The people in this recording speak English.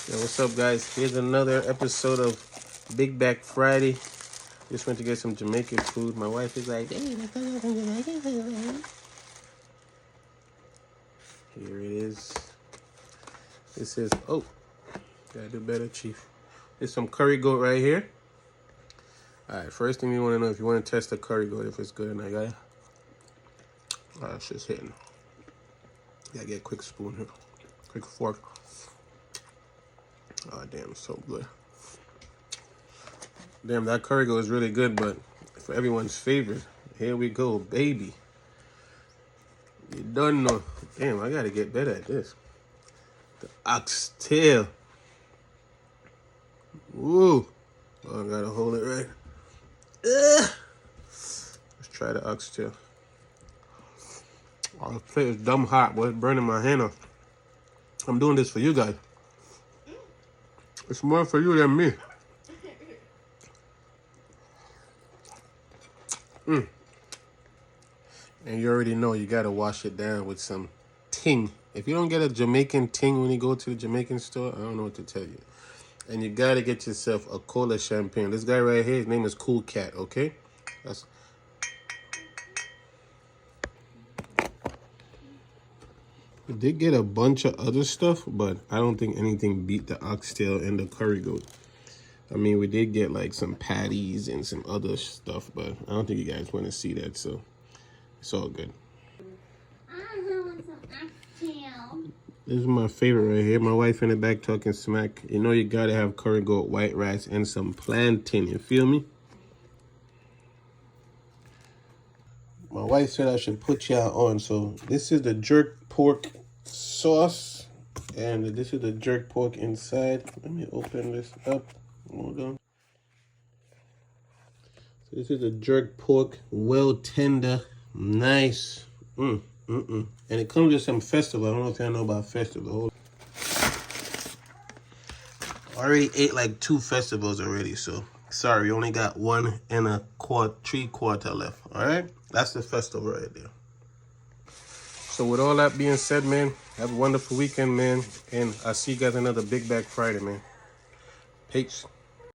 Yo, what's up, guys? Here's another episode of Big Back Friday. Just went to get some Jamaican food. My wife is like, hey, let's go get some Jamaican food. Here it is. This is, oh, gotta do better, Chief. There's some curry goat right here. All right, first thing you want to know if you want to test the curry goat, if it's good or not, guys. All right, it's just hitting. Gotta get a quick spoon here, quick fork. Oh, damn, it's so good. Damn, that curry goat is really good, but for everyone's favorite, here we go, baby. You don't know. Damn, I gotta get better at this. The oxtail. Woo. Oh, I gotta hold it right. Let's try the oxtail. Oh, the plate is dumb hot, boy. It's burning my hand off. I'm doing this for you guys. It's more for you than me. And you already know you gotta wash it down with some ting. If you don't get a Jamaican ting when you go to the Jamaican store, I don't know what to tell you. And you gotta get yourself a cola champagne. This guy right here, his name is Cool Cat, okay? We did get a bunch of other stuff, but I don't think anything beat the oxtail and the curry goat. I mean, we did get like some patties and some other stuff, but I don't think you guys want to see that, so it's all good. I want some oxtail. This is my favorite right here. My wife in the back talking smack. You know you gotta have curry goat, white rice, and some plantain. You feel me? My wife said I should put y'all on. So this is the jerk pork sauce, and this is the jerk pork inside. Let me open this up. Hold on. So this is the jerk pork, well tender, nice. And it comes with some festival. I don't know if y'all know about festival. I already ate like 2 festivals already, so sorry, only got 1 and a quarter, 3/4 left. All right, that's the festival right there. So with all that being said, man, have a wonderful weekend, man, and I'll see you guys another Big Back Friday, man. Peace.